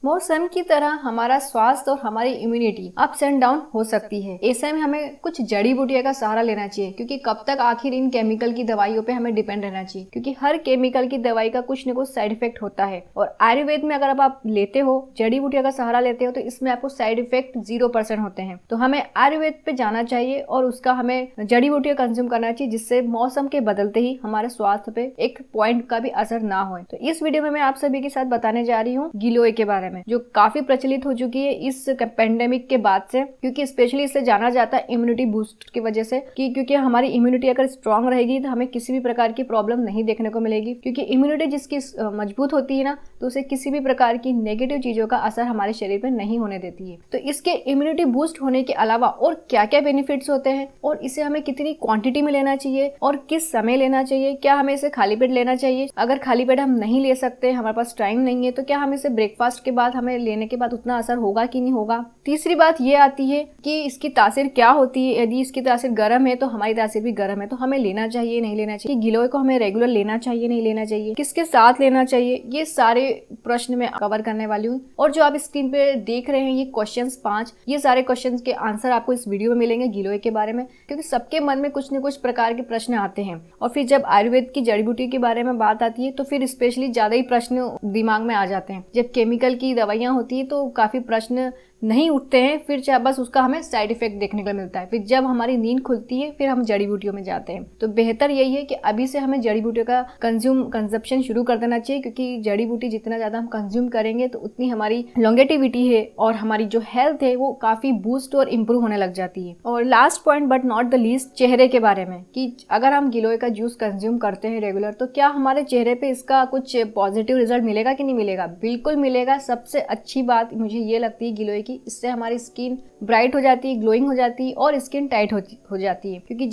मौसम की तरह हमारा स्वास्थ्य और हमारी इम्यूनिटी अप्स एंड डाउन हो सकती है। ऐसे में हमें कुछ जड़ी बूटियों का सहारा लेना चाहिए, क्योंकि कब तक आखिर इन केमिकल की दवाइयों पे हमें डिपेंड रहना चाहिए, क्योंकि हर केमिकल की दवाई का कुछ न कुछ साइड इफेक्ट होता है। और आयुर्वेद में अगर अब आप लेते हो, जड़ी बूटियों का सहारा लेते हो, तो इसमें आपको साइड इफेक्ट 0% होते हैं। तो हमें आयुर्वेद पे जाना चाहिए और उसका हमें जड़ी बूटियां कंज्यूम करना चाहिए, जिससे मौसम के बदलते ही हमारे स्वास्थ्य पे एक पॉइंट का भी असर ना हो। तो इस वीडियो में मैं आप सभी के साथ बताने जा रही हूँ गिलोय के बारे में, जो काफी प्रचलित हो चुकी है इस पेंडेमिक के बाद से, क्योंकि स्पेशली इसे जाना जाता है इम्यूनिटी बूस्ट की वजह से, कि क्योंकि हमारी इम्यूनिटी अगर स्ट्रांग रहेगी तो हमें किसी भी प्रकार की प्रॉब्लम नहीं देखने को मिलेगी, क्योंकि इम्यूनिटी जिसकी मजबूत होती है ना, तो उसे किसी भी प्रकार की नेगेटिव चीजों का असर हमारे शरीर पर नहीं होने देती है। तो इसके इम्यूनिटी बूस्ट होने के अलावा और क्या क्या बेनिफिट्स होते हैं, और इसे हमें कितनी क्वांटिटी में लेना चाहिए और किस समय लेना चाहिए, क्या हमें इसे खाली पेट लेना चाहिए, अगर खाली पेट हम नहीं ले सकते, हमारे पास टाइम नहीं है, तो क्या हम इसे ब्रेकफास्ट के बाद हमें लेने के बाद उतना असर होगा कि नहीं होगा। तीसरी बात ये आती है कि इसकी तासीर क्या होती है, यदि इसकी तासीर गर्म है तो हमारी तासीर भी गर्म है, तो हमें लेना चाहिए नहीं लेना चाहिए, गिलोय को हमें रेगुलर लेना चाहिए नहीं लेना चाहिए, किसके साथ लेना चाहिए, ये सारे प्रश्न मैं कवर करने वाली हूँ। और जो आप स्क्रीन पे देख रहे हैं ये क्वेश्चंस 5, ये सारे क्वेश्चंस के आंसर आपको इस वीडियो में मिलेंगे गिलोय के बारे में, क्योंकि सबके मन में कुछ न कुछ प्रकार के प्रश्न आते हैं। और फिर जब आयुर्वेद की जड़ी बूटी के बारे में बात आती है तो फिर स्पेशली ज्यादा ही प्रश्न दिमाग में आ जाते हैं। जब केमिकल की दवाइयां होती है तो काफी प्रश्न नहीं उठते हैं, फिर चाहे बस उसका हमें साइड इफेक्ट देखने को मिलता है। फिर जब हमारी नींद खुलती है फिर हम जड़ी बूटियों में जाते हैं। तो बेहतर यही है कि अभी से हमें जड़ी बूटियों का कंजप्शन शुरू कर देना चाहिए, क्योंकि जड़ी बूटी जितना ज्यादा हम कंज्यूम करेंगे तो उतनी हमारी लॉन्गेटिविटी है और हमारी जो हेल्थ है वो काफी बूस्ट और इम्प्रूव होने लग जाती है। और last point but not the least, चेहरे के बारे में, कि अगर हम गिलोय का जूस कंज्यूम करते हैं रेगुलर, तो क्या हमारे चेहरे पे इसका कुछ पॉजिटिव रिजल्ट मिलेगा कि नहीं मिलेगा। बिल्कुल मिलेगा। सबसे अच्छी बात मुझे ये लगती है गिलोय की, इससे हमारी स्किन ब्राइट हो जाती है, ग्लोइंग हो जाती है और स्किन टाइट हो जाती है, क्योंकि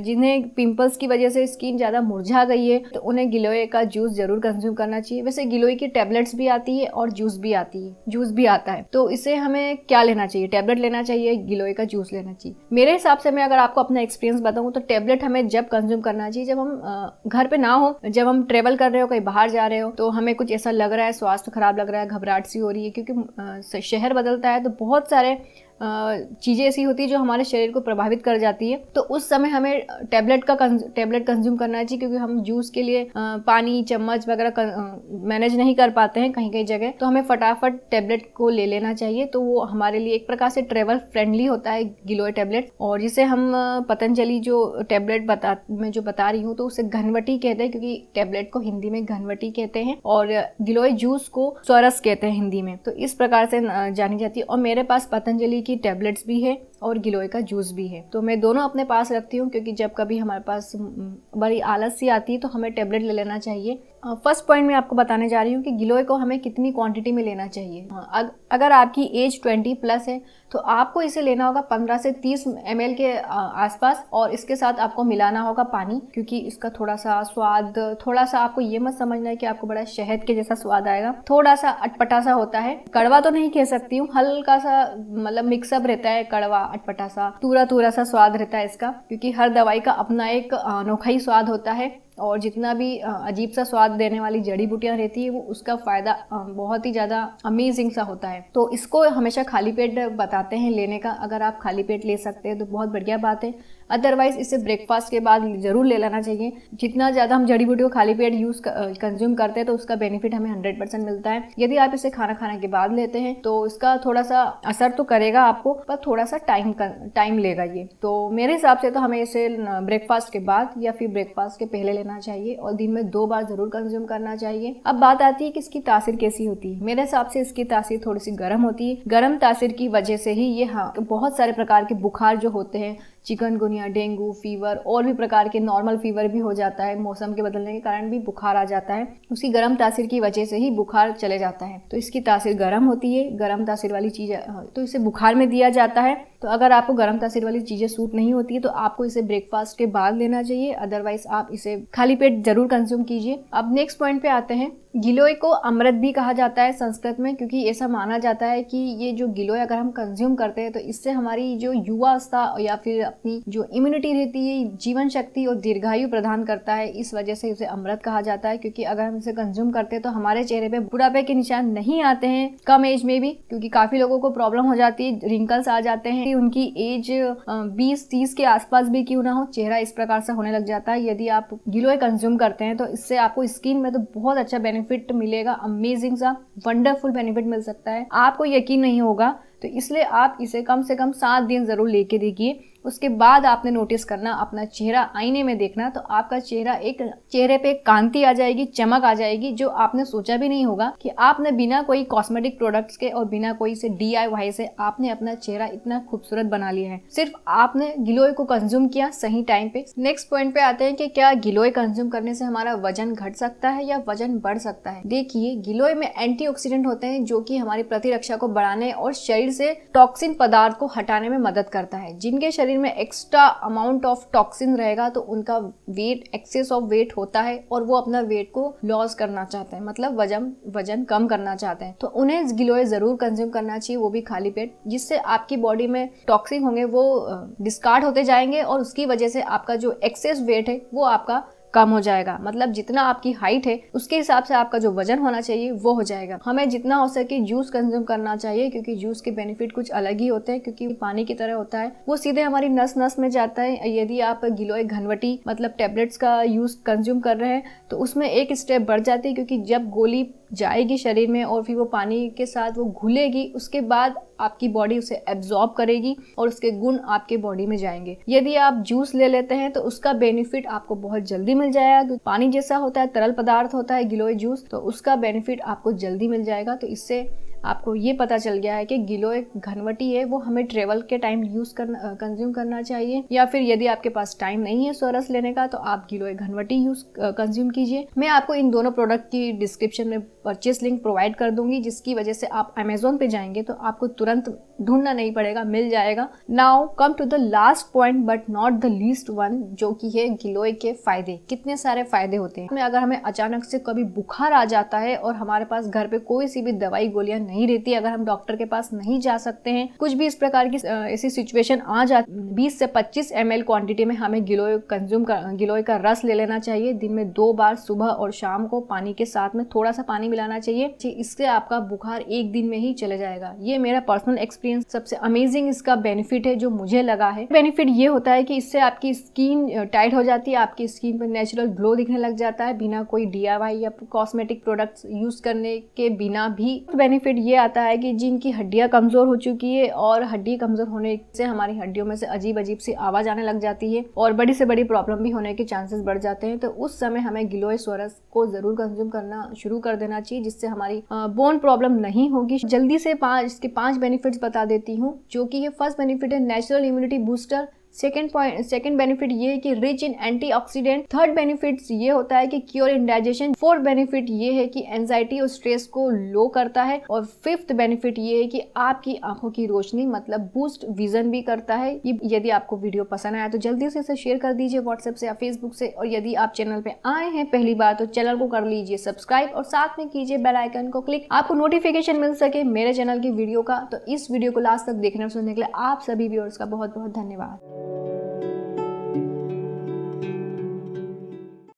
जिन्हें पिंपल्स की वजह से स्किन ज्यादा मुरझा गई है तो उन्हें गिलोय का जूस जरूर कंज्यूम करना चाहिए। वैसे गिलोय की टेबलेट्स भी आती है और जूस भी आता है। तो इसे हमें क्या लेना चाहिए, टेबलेट लेना चाहिए, गिलोय का जूस लेना चाहिए। मेरे हिसाब से मैं अगर आपको अपना एक्सपीरियंस बताऊं तो टेबलेट हमें जब कंज्यूम करना चाहिए जब हम घर पे ना हो, जब हम ट्रेवल कर रहे हो, कहीं बाहर जा रहे हो, तो हमें कुछ ऐसा लग रहा है, स्वास्थ्य खराब लग रहा है, घबराहट सी हो रही है, क्योंकि शहर बदलता है तो बहुत सारे चीजें ऐसी होती है जो हमारे शरीर को प्रभावित कर जाती है। तो उस समय हमें टेबलेट कंज्यूम करना चाहिए, क्योंकि हम जूस के लिए पानी चम्मच वगैरह मैनेज नहीं कर पाते हैं कहीं कहीं जगह, तो हमें फटाफट टेबलेट को ले लेना चाहिए। तो वो हमारे लिए एक प्रकार से ट्रेवल फ्रेंडली होता है गिलोय टेबलेट। और जिसे हम पतंजलि जो टेबलेट बता रही हूँ तो उसे घनवटी कहते हैं, क्योंकि टेबलेट को हिंदी में घनवटी कहते हैं और गिलोय जूस को स्वरस कहते हैं हिंदी में। तो इस प्रकार से जानी जाती है। और मेरे पास पतंजलि की टेबलेट्स भी है और गिलोय का जूस भी है, तो मैं दोनों अपने पास रखती हूँ, क्योंकि जब कभी हमारे पास बड़ी आलस सी आती है तो हमें टेबलेट ले लेना चाहिए। फर्स्ट पॉइंट मैं आपको बताने जा रही हूँ कि गिलोय को हमें कितनी क्वांटिटी में लेना चाहिए। अगर आपकी एज 20+ है तो आपको इसे लेना होगा 15 से 30 ml के आसपास, और इसके साथ आपको मिलाना होगा पानी, क्योंकि इसका थोड़ा सा स्वाद, थोड़ा सा आपको ये मत समझना है कि आपको बड़ा शहद के जैसा स्वाद आएगा, थोड़ा सा अटपटा सा होता है। कड़वा तो नहीं कह सकती हूँ, हल्का सा मतलब मिक्सअप रहता है, कड़वा अटपटा सा, तुरा सा स्वाद रहता है इसका, क्योंकि हर दवाई का अपना एक अनोखा ही स्वाद होता है। और जितना भी अजीब सा स्वाद देने वाली जड़ी बूटियां रहती है वो उसका फायदा बहुत ही ज्यादा अमेजिंग सा होता है। तो इसको हमेशा खाली पेट बताते हैं लेने का। अगर आप खाली पेट ले सकते हैं तो बहुत बढ़िया बात है, अदरवाइज इसे ब्रेकफास्ट के बाद जरूर ले लेना चाहिए। जितना ज्यादा हम जड़ी बूटी को खाली पेट कंज्यूम करते हैं तो उसका बेनिफिट हमें 100% मिलता है। यदि आप इसे खाना खाने के बाद लेते हैं तो इसका थोड़ा सा असर तो करेगा आपको, पर थोड़ा सा टाइम लेगा ये। तो मेरे हिसाब से तो हमें इसे ब्रेकफास्ट के बाद या फिर ब्रेकफास्ट के पहले लेना चाहिए और दिन में 2 बार जरूर कंज्यूम करना चाहिए। अब बात आती है कि इसकी तासीर कैसी होती है। मेरे हिसाब से इसकी तासीर थोड़ी सी गर्म होती है। गर्म तासीर की वजह से ही ये बहुत सारे प्रकार के बुखार जो होते हैं, चिकनगुनिया, डेंगू फीवर और भी प्रकार के नॉर्मल फीवर भी हो जाता है, मौसम के बदलने के कारण भी बुखार आ जाता है, उसकी गर्म तासीर की वजह से ही बुखार चले जाता है। तो इसकी तासीर गर्म होती है, गर्म तासीर वाली चीज तो इसे बुखार में दिया जाता है। तो अगर आपको गर्म तासीर वाली चीजें सूट नहीं होती है तो आपको इसे ब्रेकफास्ट के बाद लेना चाहिए, अदरवाइज आप इसे खाली पेट जरूर कंज्यूम कीजिए। अब नेक्स्ट पॉइंट पे आते हैं। गिलोय को अमृत भी कहा जाता है संस्कृत में, क्योंकि ऐसा माना जाता है कि ये जो गिलोय अगर हम कंज्यूम करते हैं तो इससे हमारी जो युवावस्था या फिर अपनी जो इम्यूनिटी रहती है, जीवन शक्ति और दीर्घायु प्रदान करता है। इस वजह से इसे अमृत कहा जाता है, क्योंकि अगर हम इसे कंज्यूम करते हैं तो हमारे चेहरे पे बुढ़ापे के निशान नहीं आते हैं कम एज में भी, क्योंकि काफी लोगों को प्रॉब्लम हो जाती है, रिंकल्स आ जाते हैं, उनकी एज 20-30 के आसपास भी क्यों ना हो, चेहरा इस प्रकार से होने लग जाता है। यदि आप गिलोय कंज्यूम करते हैं तो इससे आपको स्किन में तो बहुत अच्छा बेनिफिट मिलेगा, अमेजिंग सा वंडरफुल बेनिफिट मिल सकता है, आपको यकीन नहीं होगा। तो इसलिए आप इसे कम से कम 7 दिन जरूर लेके देखिए। उसके बाद आपने नोटिस करना, अपना चेहरा आईने में देखना, तो आपका चेहरे पे कांति आ जाएगी, चमक आ जाएगी, जो आपने सोचा भी नहीं होगा कि आपने बिना कोई कॉस्मेटिक प्रोडक्ट्स के और बिना कोई से DIY से आपने अपना चेहरा इतना खूबसूरत बना लिया है। सिर्फ आपने गिलोय को कंज्यूम किया सही टाइम पे। नेक्स्ट पॉइंट पे आते हैं कि क्या गिलोय कंज्यूम करने से हमारा वजन घट सकता है या वजन बढ़ सकता है। देखिए, गिलोय में एंटीऑक्सीडेंट होते हैं जो कि हमारी प्रतिरक्षा को बढ़ाने और शरीर से टॉक्सिन पदार्थ को हटाने में मदद करता है। जिनके शरीर में एक्स्ट्रा अमाउंट ऑफ टॉक्सिन रहेगा तो उनका वेट, एक्सेस ऑफ वेट होता है और वो अपना वेट को लॉस करना चाहते हैं, मतलब वजन कम करना चाहते हैं, तो उन्हें गिलोय जरूर कंज्यूम करना चाहिए, वो भी खाली पेट, जिससे आपकी बॉडी में टॉक्सिन होंगे वो डिस्कार्ड होते जाएंगे और उसकी वजह से आपका जो एक्सेस वेट है वो आपका कम हो जाएगा। मतलब जितना आपकी हाइट है उसके हिसाब से आपका जो वजन होना चाहिए वो हो जाएगा। हमें जितना हो सके जूस कंज्यूम करना चाहिए, क्योंकि जूस के बेनिफिट कुछ अलग ही होते हैं, क्योंकि पानी की तरह होता है, वो सीधे हमारी नस नस में जाता है। यदि आप गिलोय घनवटी मतलब टेबलेट्स का यूज कंज्यूम कर रहे हैं तो उसमें एक स्टेप बढ़ जाती है, क्योंकि जब गोली जाएगी शरीर में और फिर वो पानी के साथ वो घुलेगी, उसके बाद आपकी बॉडी उसे एब्जॉर्ब करेगी और उसके गुण आपके बॉडी में जाएंगे। यदि आप जूस ले लेते हैं तो उसका बेनिफिट आपको बहुत जल्दी मिल जाएगा। पानी जैसा होता है, तरल पदार्थ होता है गिलोय जूस, तो उसका बेनिफिट आपको जल्दी मिल जाएगा। तो इससे आपको ये पता चल गया है कि गिलोय घनवटी है वो हमें ट्रेवल के टाइम कंज्यूम करना चाहिए, या फिर यदि आपके पास टाइम नहीं है सोरस लेने का तो आप गिलोय घनवटी कंज्यूम कीजिए। मैं आपको इन दोनों प्रोडक्ट की डिस्क्रिप्शन में परचेस लिंक प्रोवाइड कर दूंगी, जिसकी वजह से आप अमेजोन पे जाएंगे तो आपको तुरंत ढूंढना नहीं पड़ेगा, मिल जाएगा। Now come to the last point but not the least one, जो कि है गिलोय के फायदे। कितने सारे फायदे होते हैं। अगर हमें अचानक से कभी बुखार आ जाता है और हमारे पास घर पे कोई सी भी दवाई गोलियां नहीं रहती, अगर हम डॉक्टर के पास नहीं जा सकते हैं, कुछ भी इस प्रकार की ऐसी सिचुएशन आ जाती, 20 से 25 ml क्वांटिटी में हमें गिलोय का रस ले लेना चाहिए। दिन में 2 बार, सुबह और शाम को, पानी के साथ में थोड़ा सा पानी मिलाना चाहिए। इससे आपका बुखार 1 दिन में ही चले जाएगा। ये मेरा पर्सनल एक्सपीरियंस, सबसे अमेजिंग इसका बेनिफिट है जो मुझे लगा है। बेनिफिट ये होता है कि इससे आपकी स्किन टाइट हो जाती है, आपकी स्किन पर नेचुरल ग्लो दिखने लग जाता है, बिना कोई DIY या कॉस्मेटिक प्रोडक्ट्स यूज करने के बिना भी। बेनिफिट ये आता है कि जिनकी हड्डियां कमजोर हो चुकी है और हड्डी कमजोर होने से हमारी हड्डियों में से अजीब अजीब सी आवाज आने लग जाती है और बड़ी से बड़ी प्रॉब्लम भी होने के चांसेस बढ़ जाते हैं, तो उस समय हमें गिलोय सोरस को जरूर कंज्यूम करना शुरू कर देना चाहिए, जिससे हमारी बोन प्रॉब्लम नहीं होगी। जल्दी से इसके 5 बेनिफिट्स बता देती हूँ, जो कि ये फर्स्ट बेनिफिट है natural immunity booster. Second benefit ये है कि rich in antioxidant. Third benefit ये होता है कि क्योर इंडाइजेशन। फोर्थ बेनिफिट ये है कि एंजाइटी और स्ट्रेस को लो करता है। और फिफ्थ बेनिफिट ये है कि आपकी आंखों की रोशनी मतलब बूस्ट विजन भी करता है। यदि आपको वीडियो पसंद आया तो जल्दी से इसे शेयर कर दीजिए व्हाट्सएप से या फेसबुक से। और यदि आप चैनल पे आए हैं पहली बार तो चैनल को कर लीजिए सब्सक्राइब और साथ में कीजिए बेल आइकन को क्लिक, आपको नोटिफिकेशन मिल सके मेरे चैनल की वीडियो का। तो इस वीडियो को लास्ट तक देखने और सुनने के लिए आप सभी व्यूअर्स का बहुत बहुत धन्यवाद।